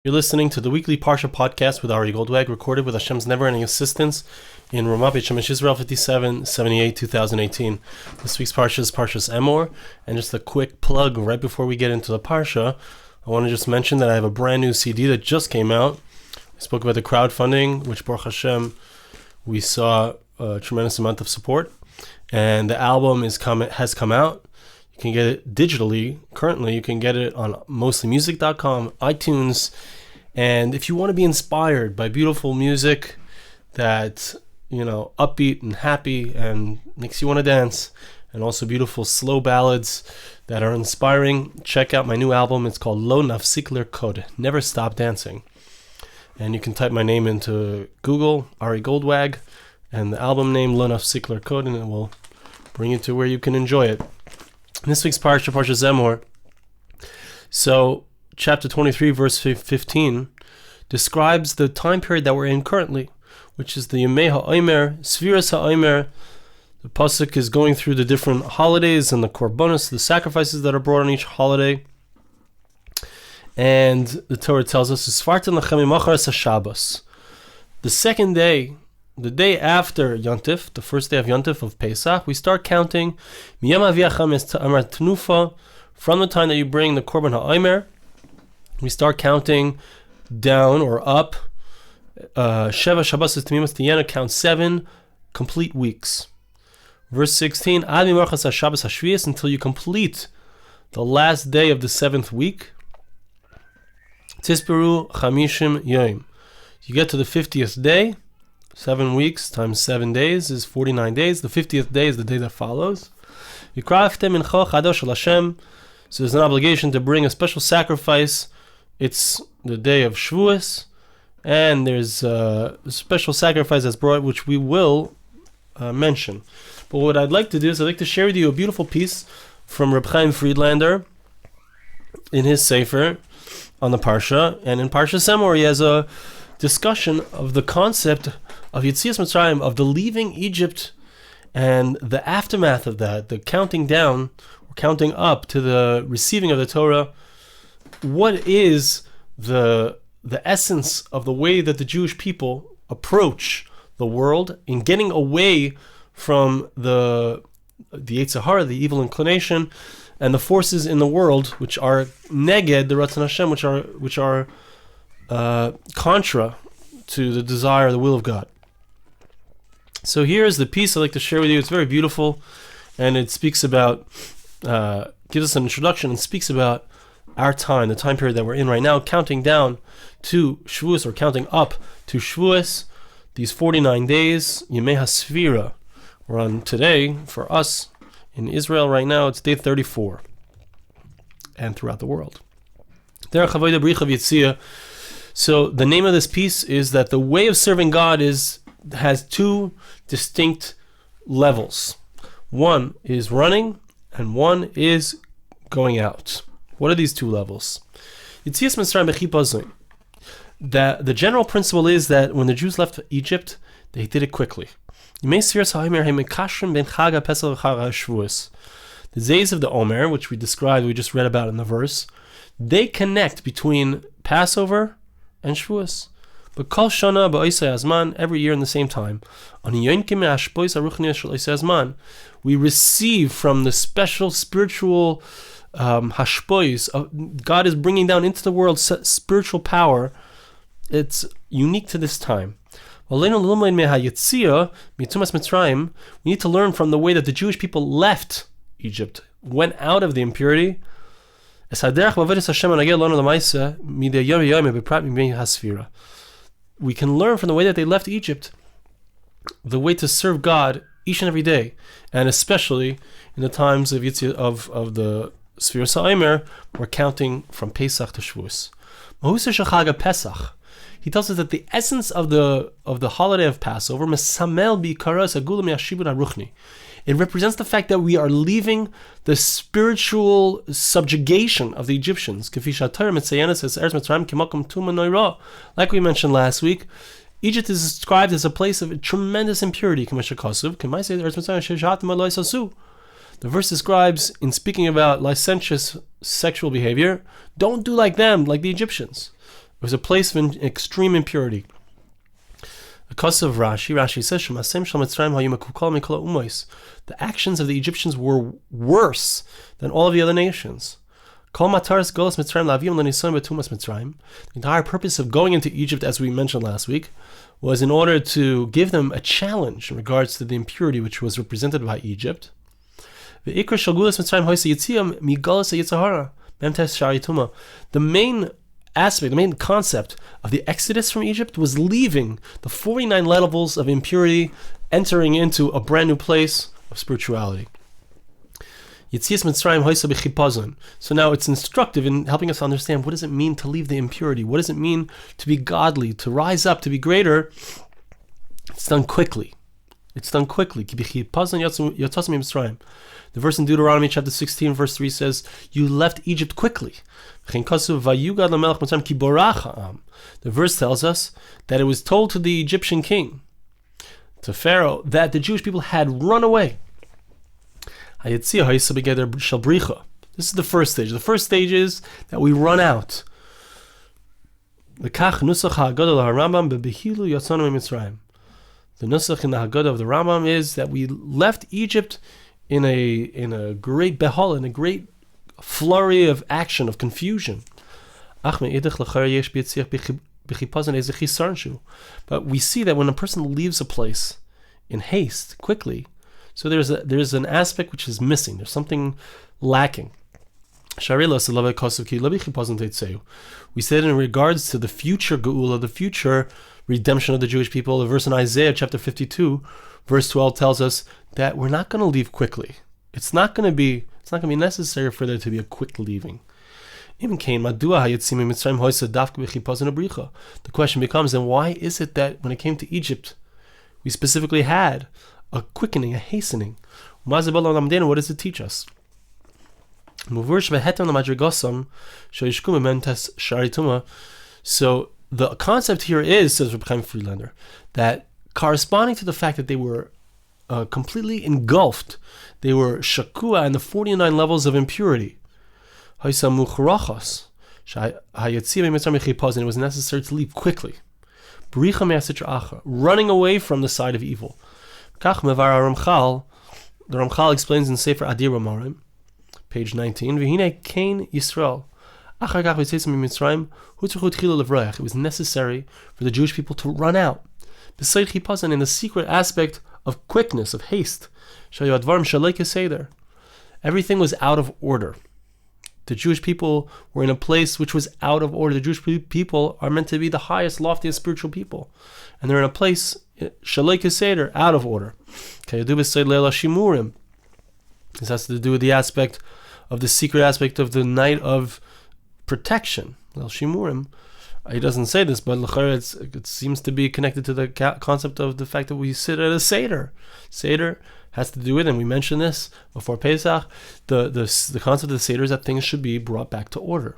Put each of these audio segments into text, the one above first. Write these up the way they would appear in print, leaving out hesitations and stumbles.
You're listening to the weekly Parsha podcast with Ari Goldwag, recorded with Hashem's never-ending assistance in Ramah Beit Shemesh Israel 5778 2018. This week's Parsha is Parshas Emor, and just a quick plug right before we get into the Parsha, I want to just mention that I have a brand new CD that just came out. I spoke about the crowdfunding, which Baruch Hashem, we saw a tremendous amount of support, and the album has come out. You can get it digitally. Currently, you can get it on mostlymusic.com, iTunes, and if you want to be inspired by beautiful music that, upbeat and happy and makes you want to dance, and also beautiful slow ballads that are inspiring, check out my new album. It's called Lo Nafsik Lirkod, Never Stop Dancing. And you can type my name into Google, Ari Goldwag, and the album name Lo Nafsik Lirkod, and it will bring you to where you can enjoy it. This week's Parsha, Parshas Emor. So, chapter 23, verse 15, describes the time period that we're in currently, which is the Ha'omer, Sefiras Ha'omer. The Pasuk is going through the different holidays and the korbanos, the sacrifices that are brought on each holiday. And the Torah tells us, Shavuos. The second day, the day after Yontif, the first day of Yontif of Pesach, we start counting from the time that you bring the Korban HaOmer. We start counting down or up. Sheva Shabbos Tamimas Tiyana, count 7 complete weeks. Verse 16, until you complete the last day of the 7th week. Tisperu Chamishim Yom. You get to the 50th day. 7 weeks times 7 days is 49 days. The 50th day is the day that follows. So there's an obligation to bring a special sacrifice. It's the day of Shavuos, and there's a special sacrifice that's brought, which we will mention. But what I'd like to do is I'd like to share with you a beautiful piece from Reb Chaim Friedlander in his Sefer on the Parsha, and in Parshas Emor he has a discussion of the concept of Yetzias Mitzrayim, of the leaving Egypt and the aftermath of that, the counting down or counting up to the receiving of the Torah. What is the essence of the way that the Jewish people approach the world in getting away from the Yetzer Hara, the evil inclination, and the forces in the world which are neged the Ratzon Hashem, which are contra to the desire, the will of God. So here's the piece I'd like to share with you. It's very beautiful, and it speaks about, gives us an introduction and speaks about our time, the time period that we're in right now, counting down to Shavuos, or counting up to Shavuos, these 49 days, Yemei HaSfira. We're on today, for us, in Israel right now, it's day 34, and throughout the world. So the name of this piece is that the way of serving God has 2 distinct levels. One is running, and one is going out. What are these 2 levels? Yetzias Mitzrayim b'chipazon. The general principle is that when the Jews left Egypt, they did it quickly. The days of the Omer, which we just read about in the verse, they connect between Passover and Shavuos. But Kol Shana ba'osei hazman, every year in the same time, we receive from the special spiritual hashpois. God is bringing down into the world spiritual power. It's unique to this time. We need to learn from the way that the Jewish people left Egypt, went out of the impurity. We can learn from the way that they left Egypt, the way to serve God each and every day, and especially in the times of the Sefiras Ha'omer, we're counting from Pesach to Shavuos. He tells us that the essence of the holiday of Passover, it represents the fact that we are leaving the spiritual subjugation of the Egyptians. Like we mentioned last week, Egypt is described as a place of tremendous impurity. The verse describes, in speaking about licentious sexual behavior, don't do like them, like the Egyptians. It was a place of extreme impurity. Because of Rashi says, the actions of the Egyptians were worse than all of the other nations. The entire purpose of going into Egypt, as we mentioned last week, was in order to give them a challenge in regards to the impurity which was represented by Egypt. The main aspect, the main concept of the exodus from Egypt was leaving the 49 levels of impurity, entering into a brand new place of spirituality. So now it's instructive in helping us understand, what does it mean to leave the impurity? What does it mean to be godly, to rise up, to be greater? It's done quickly. The verse in Deuteronomy chapter 16 verse 3 says, you left Egypt quickly. The verse tells us that it was told to the Egyptian king, to Pharaoh, that the Jewish people had run away. This is the first stage. The first stage is that we run out. The nusach in the Haggadah of the Rambam is that we left Egypt in a great behol, in a great flurry of action, of confusion. But we see that when a person leaves a place in haste, quickly, so there's an aspect which is missing. There's something lacking. We said in regards to the future geula, the future redemption of the Jewish people, the verse in Isaiah chapter 52, verse 12 tells us that we're not going to leave quickly. It's not going to be necessary for there to be a quick leaving. The question becomes, then why is it that when it came to Egypt, we specifically had a quickening, a hastening? What does it teach us? So the concept here is, says Reb Chaim Friedlander, that corresponding to the fact that they were completely engulfed, they were shakua in the 49 levels of impurity, and it was necessary to leave quickly, running away from the side of evil. The Ramchal explains in Sefer Adir Amarim, page 19, it was necessary for the Jewish people to run out in the secret aspect of quickness, of haste. Everything was out of order. The Jewish people were in a place which was out of order. The Jewish people are meant to be the highest, loftiest spiritual people, and they're in a place out of order. This has to do with the aspect of the secret aspect of the night of protection. Well, Shimurim, he doesn't say this, but it seems to be connected to the concept of the fact that we sit at a Seder. Seder has to do with, and we mentioned this before Pesach, the concept of the Seder is that things should be brought back to order.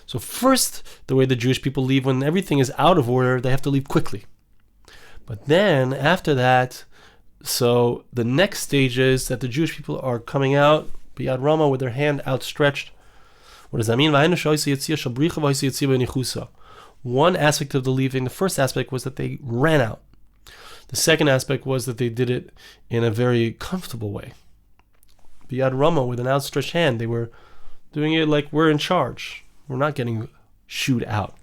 So first, the way the Jewish people leave, when everything is out of order, they have to leave quickly. But then, after that, so the next stage is that the Jewish people are coming out, Biyad Rama, with their hand outstretched. What does that mean? One aspect of the leaving, the first aspect was that they ran out. The second aspect was that they did it in a very comfortable way. Biyad Rama, with an outstretched hand, they were doing it like we're in charge. We're not getting shooed out.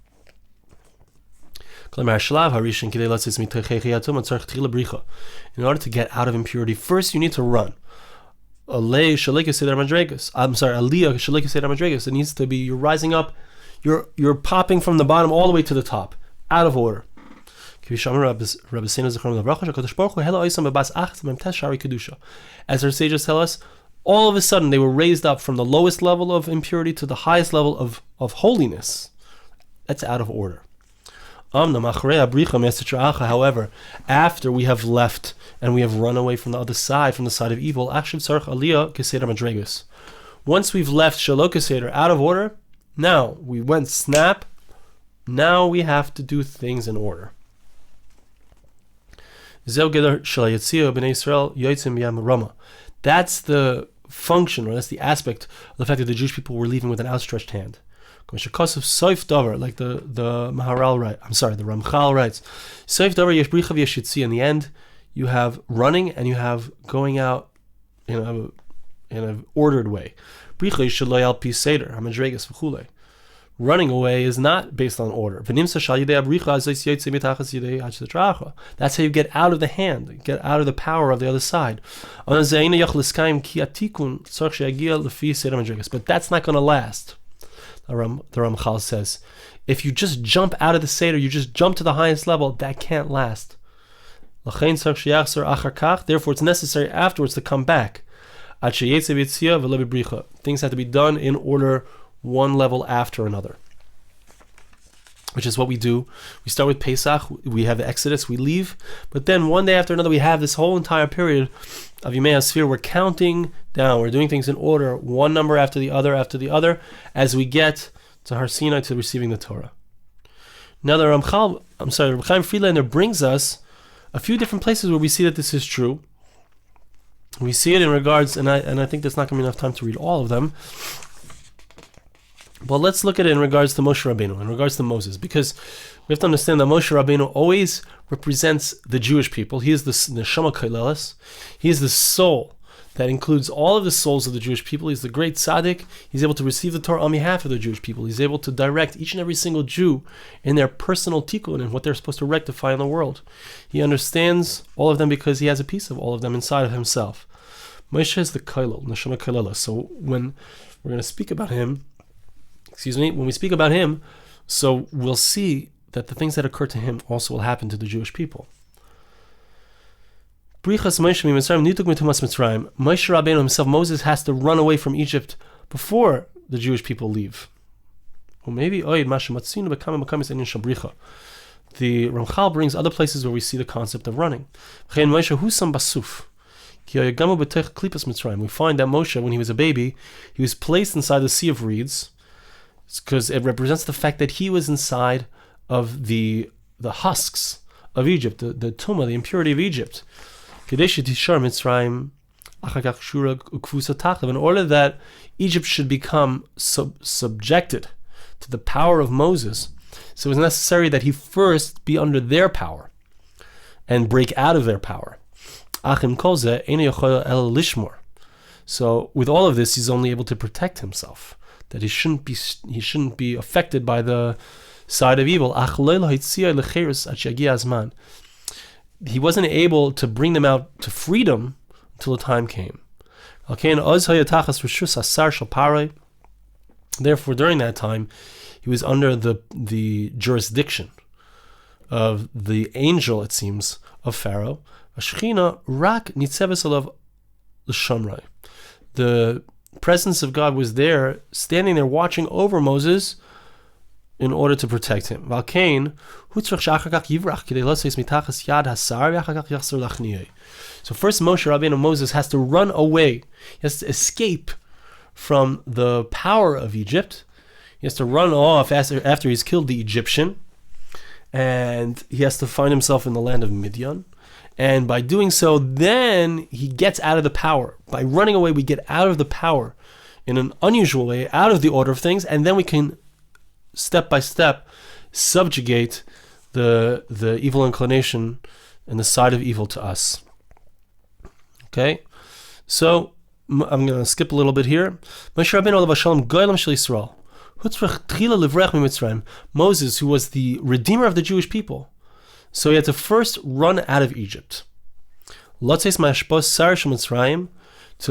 In order to get out of impurity, first you need to run. It needs to be, you're rising up, you're popping from the bottom all the way to the top, out of order. As our sages tell us, all of a sudden they were raised up from the lowest level of impurity to the highest level of holiness. That's out of order. However, after we have left and we have run away from the other side, from the side of evil, once we've left Shelo Keseder, out of order, now we went snap, now we have to do things in order. That's the function, or that's the aspect of the fact that the Jewish people were leaving with an outstretched hand. Like the Maharal writes. I'm sorry, the Ramchal writes. Soif davar yesh bricha v'yesh yitzia. In the end, you have running and you have going out in an ordered way. Bricha shelo al pi seder hamadregas v'chulei. Running away is not based on order. That's how you get out of the hand, get out of the power of the other side. But that's not going to last. The Ramchal says, if you just jump out of the Seder, you just jump to the highest level, that can't last. Therefore, it's necessary afterwards to come back. Things have to be done in order, one level after another, which is what we do. We start with Pesach, we have the Exodus, we leave, but then one day after another we have this whole entire period of Yemei HaSfir. We're counting down, we're doing things in order, one number after the other, as we get to Har Sinai, to receiving the Torah. Now the Reb Chaim Friedlander brings us a few different places where we see that this is true. We see it in regards, and I think there's not going to be enough time to read all of them, but let's look at it in regards to Moshe Rabbeinu, in regards to Moses, because we have to understand that Moshe Rabbeinu always represents the Jewish people. He is the Neshama Kailelis. He is the soul that includes all of the souls of the Jewish people. He's the great tzaddik. He's able to receive the Torah on behalf of the Jewish people. He's able to direct each and every single Jew in their personal tikkun and what they're supposed to rectify in the world. He understands all of them because he has a piece of all of them inside of himself. Moshe is the Kailel, Neshama Kailelis. So when we're going to speak about him, when we speak about him, so we'll see that the things that occur to him also will happen to the Jewish people. Moshe Rabbeinu himself, Moses has to run away from Egypt before the Jewish people leave. Or maybe the Ramchal brings other places where we see the concept of running. We find that Moshe, when he was a baby, he was placed inside the Sea of Reeds, because it represents the fact that he was inside of the husks of Egypt, the tumah, the impurity of Egypt. In order that Egypt should become subjected to the power of Moses, so it was necessary that he first be under their power and break out of their power. So with all of this, he's only able to protect himself, that he shouldn't be affected by the side of evil. He wasn't able to bring them out to freedom until the time came. Therefore, during that time, he was under the jurisdiction of the angel, it seems, of Pharaoh. The presence of God was there, standing there, watching over Moses in order to protect him. So first Moshe Rabbeinu, Moses, has to run away. He has to escape from the power of Egypt. He has to run off after he's killed the Egyptian, and he has to find himself in the land of Midian. And by doing so, then he gets out of the power. By running away, we get out of the power in an unusual way, out of the order of things, and then we can, step by step, subjugate the evil inclination and the side of evil to us. Okay? So, I'm going to skip a little bit here. Moses, who was the redeemer of the Jewish people, so he had to first run out of Egypt. To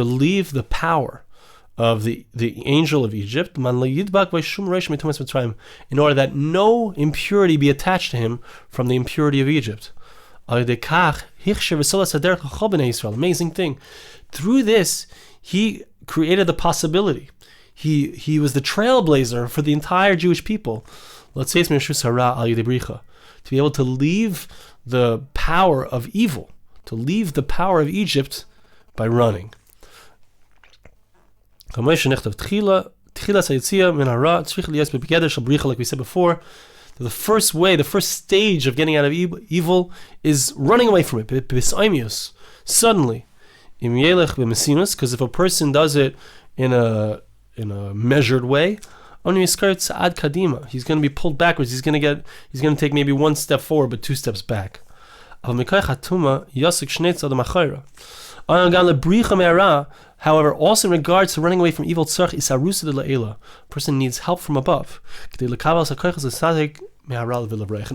leave the power of the angel of Egypt, in order that no impurity be attached to him from the impurity of Egypt. Amazing thing. Through this, he created the possibility. He was the trailblazer for the entire Jewish people. To be able to leave the power of evil, to leave the power of Egypt by running. Like we said before, the first way, the first stage of getting out of evil is running away from it. Suddenly, because if a person does it in a measured way, He's going to be pulled backwards. He's going to take maybe one step forward, but two steps back. However, also in regards to running away from evil, a person needs help from above in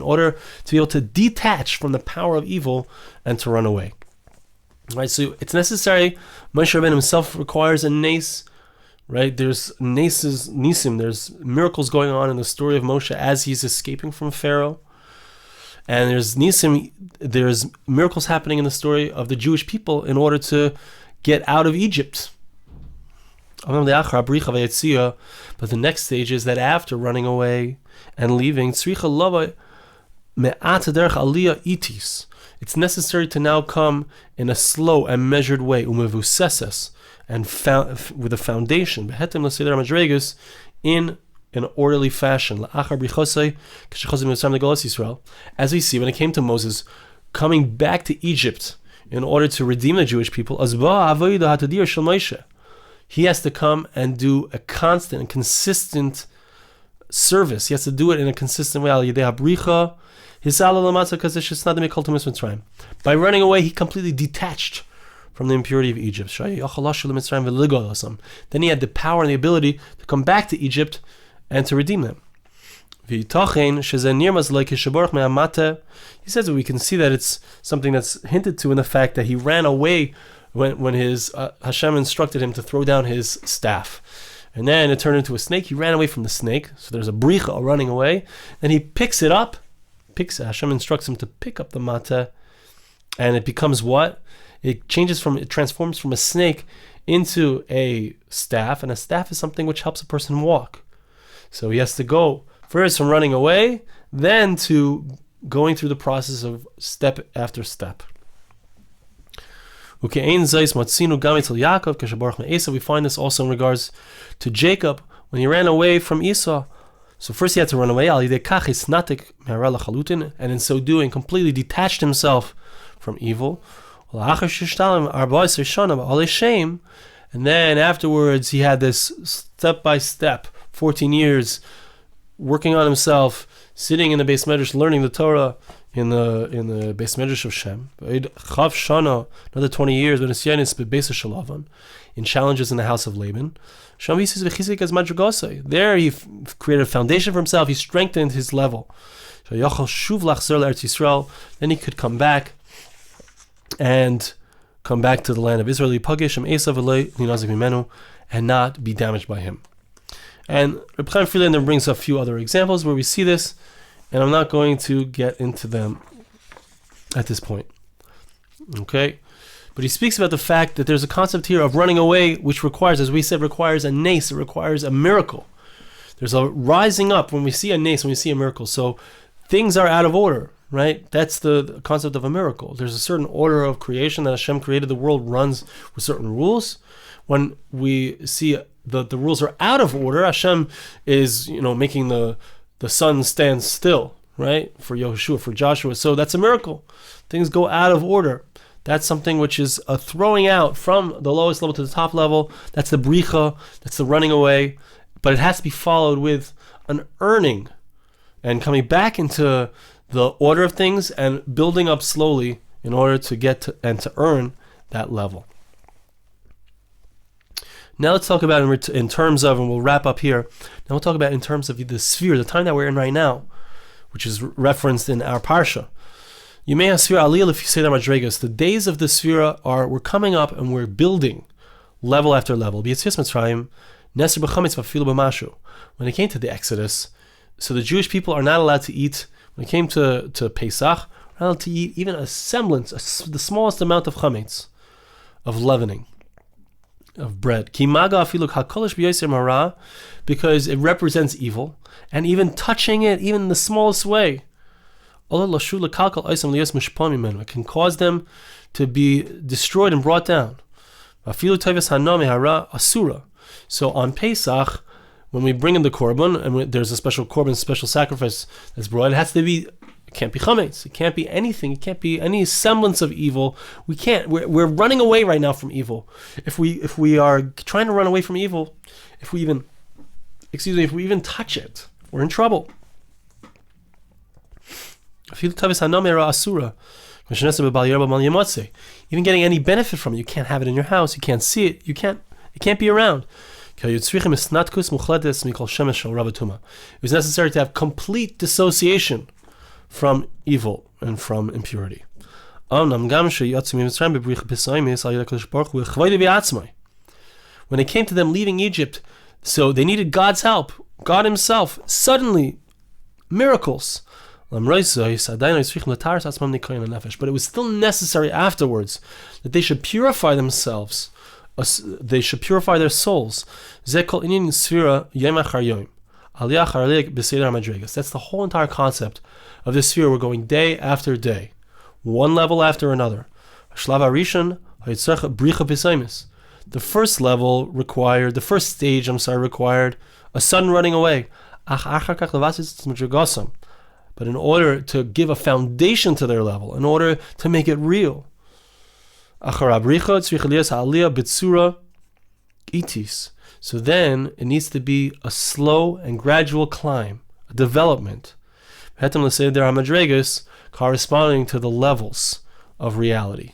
order to be able to detach from the power of evil and to run away. Right, so it's necessary. Moshe Rabbeinu himself requires a nes. Right, there's nisim. There's miracles going on in the story of Moshe as he's escaping from Pharaoh, and there's nisim. There's miracles happening in the story of the Jewish people in order to get out of Egypt. But the next stage is that after running away and leaving, it's necessary to now come in a slow and measured way, and with a foundation, in an orderly fashion. As we see, when it came to Moses coming back to Egypt in order to redeem the Jewish people, he has to come and do a constant and consistent service. He has to do it in a consistent way. By running away, he completely detached from the impurity of Egypt. Then he had the power and the ability to come back to Egypt and to redeem them. He says that we can see that it's something that's hinted to in the fact that he ran away when his Hashem instructed him to throw down his staff. And then it turned into a snake. He ran away from the snake. So there's a bricha, running away. Then he picks it up. Hashem instructs him to pick up the mata. And it becomes what? It transforms from a snake into a staff. And a staff is something which helps a person walk. So he has to go first from running away, then to going through the process of step after step. We find this also in regards to Jacob when he ran away from Esau. So first he had to run away, and in so doing completely detached himself from evil. And then afterwards he had this step by step, 14 years working on himself, sitting in the Beis Medrash, learning the Torah in the Beis Medrash of Shem. Another 20 years in challenges in the house of Laban. There he created a foundation for himself. He strengthened his level. Then he could come back to the land of Israel and not be damaged by him. And Reb Chaim Friedlander brings a few other examples where we see this, and I'm not going to get into them at this point. Okay? But he speaks about the fact that there's a concept here of running away, which requires, as we said, requires a nes, it requires a miracle. There's a rising up when we see a nes, when we see a miracle. So things are out of order, right? That's the concept of a miracle. There's a certain order of creation that Hashem created. The world runs with certain rules. When we see the rules are out of order, Hashem is, making the sun stand still, right? For Yehoshua, for Joshua. So that's a miracle. Things go out of order. That's something which is a throwing out from the lowest level to the top level. That's the bricha. That's the running away. But it has to be followed with an earning and coming back into the order of things and building up slowly in order to get to and to earn that level. Now let's talk about in terms of, and we'll wrap up here. Now we'll talk about in terms of the sphere, the time that we're in right now, which is referenced in our Parsha. You may have Sefira Aliyah if you say that Madregas. The days of the Sefira we're coming up and we're building level after level. When it came to the Exodus, so the Jewish people are not allowed to eat, when it came to Pesach, are not allowed to eat even a semblance, the smallest amount of Chametz, of leavening, of bread. Because it represents evil, and even touching it, even in the smallest way, it can cause them to be destroyed and brought down. So on Pesach, when we bring in the korban, and there's a special korban, special sacrifice that's brought, it can't be chametz. It can't be anything. It can't be any semblance of evil. We're running away right now from evil. If we are trying to run away from evil, if we even if we even touch it, we're in trouble. Even getting any benefit from it, you can't have it in your house, you can't see it, it can't be around. It was necessary to have complete dissociation from evil and from impurity. When it came to them leaving Egypt, so they needed God's help, God himself, suddenly, miracles. But it was still necessary afterwards that they should purify themselves, they should purify their souls. That's the whole entire concept of this sphere. We're going day after day, one level after another. The first stage required a sudden running away. But in order to give a foundation to their level, in order to make it real, so then it needs to be a slow and gradual climb, a development, corresponding to the levels of reality.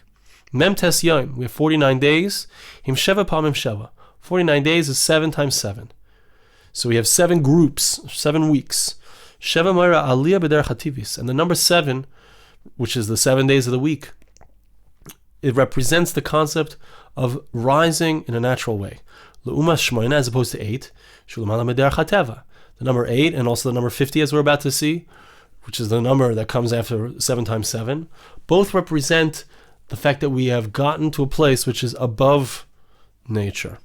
Mem tes yom, we have 49 days. Him sheva pamim sheva. 49 days is 7 times 7. So we have 7 groups, 7 weeks. Sheva moira aliyah b'derech hativis. And the number 7, which is the 7 days of the week, it represents the concept of rising in a natural way. Le'uma shmoina, as opposed to 8. Shulamala b'derech hateva. The number 8 and also the number 50, as we're about to see, which is the number that comes after 7 times 7, both represent the fact that we have gotten to a place which is above nature.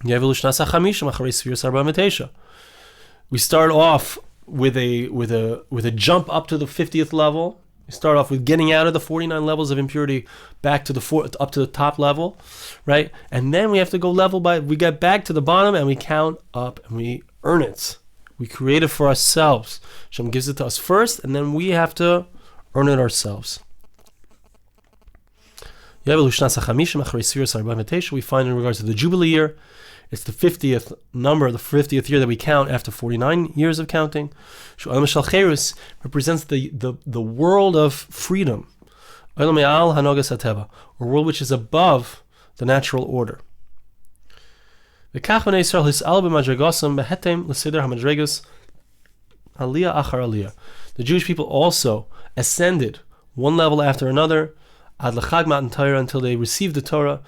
We start off with a jump up to the 50th level. We start off with getting out of the 49 levels of impurity back to up to the top level, right? And then we have to go we get back to the bottom and we count up and we earn it. We create it for ourselves. Hashem gives it to us first, and then we have to earn it ourselves. We find in regards to the Jubilee year, it's the 50th number, the 50th year that we count after 49 years of counting. Represents the world of freedom, or world which is above the natural order. The Jewish people also ascended one level after another until they received the Torah.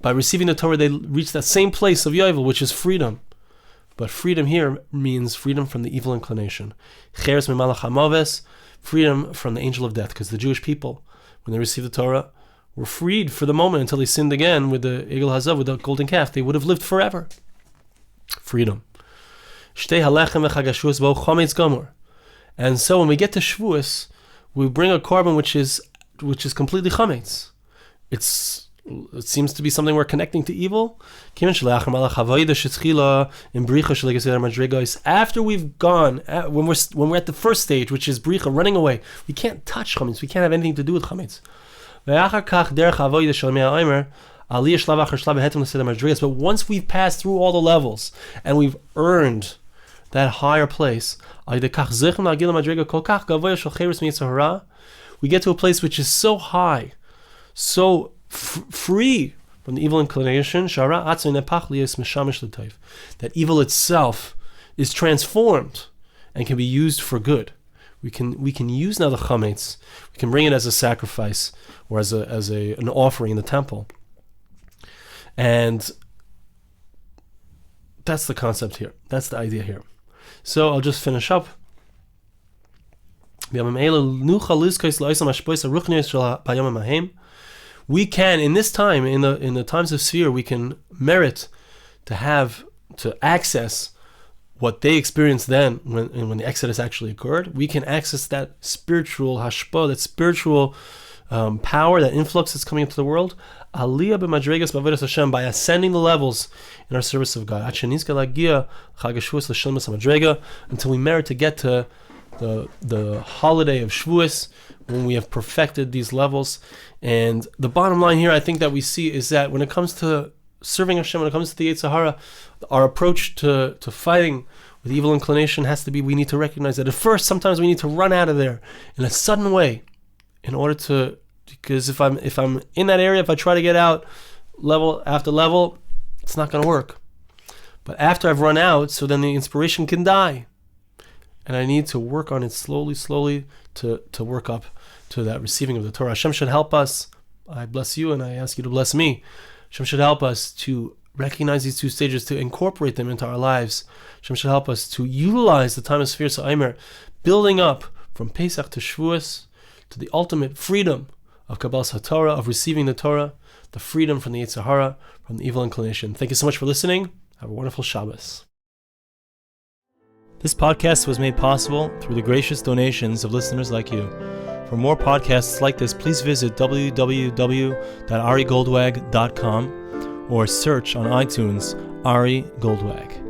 By receiving the Torah, they reached that same place of Yovel, which is freedom. But freedom here means freedom from the evil inclination. Freedom from the angel of death, because the Jewish people, when they received the Torah, were freed for the moment until they sinned again with the Egel Hazav, with the golden calf. They would have lived forever. Freedom. And so when we get to Shavuos, we bring a korban which is completely chametz. It seems to be something we're connecting to evil. After we've gone, when we're at the first stage, which is bricha, running away, we can't touch chametz. We can't have anything to do with chametz. But once we've passed through all the levels and we've earned that higher place, we get to a place which is so high, so free from the evil inclination, that evil itself is transformed and can be used for good. We can use now the chametz. We can bring it as a sacrifice or as an offering in the temple, and that's the concept here. That's the idea here. So I'll just finish up. We can, in this time, in the times of Seir, we can merit to access what they experienced then when the Exodus actually occurred. We can access that spiritual hashpah, that spiritual power, that influx that's coming into the world, aliyah b'madregas b'avodas Hashem, by ascending the levels in our service of God, until we merit to get to the holiday of Shavuos, when we have perfected these levels. And the bottom line here, I think, that we see is that when it comes to serving Hashem, when it comes to the Yetzer Hara, our approach to fighting with evil inclination has to be, we need to recognize that at first, sometimes we need to run out of there in a sudden way in order to, because if I'm in that area, if I try to get out level after level, it's not going to work. But after I've run out, so then the inspiration can die. And I need to work on it slowly to work up to that receiving of the Torah. Hashem should help us. I bless you and I ask you to bless me. Hashem should help us to recognize these two stages, to incorporate them into our lives. Hashem should help us to utilize the time of Sefiras Ha'omer, building up from Pesach to Shavuos to the ultimate freedom of Kabbalas HaTorah, of receiving the Torah, the freedom from the Yetzer Hara, from the evil inclination. Thank you so much for listening. Have a wonderful Shabbos. This podcast was made possible through the gracious donations of listeners like you. For more podcasts like this, please visit www.arigoldwag.com or search on iTunes Ari Goldwag.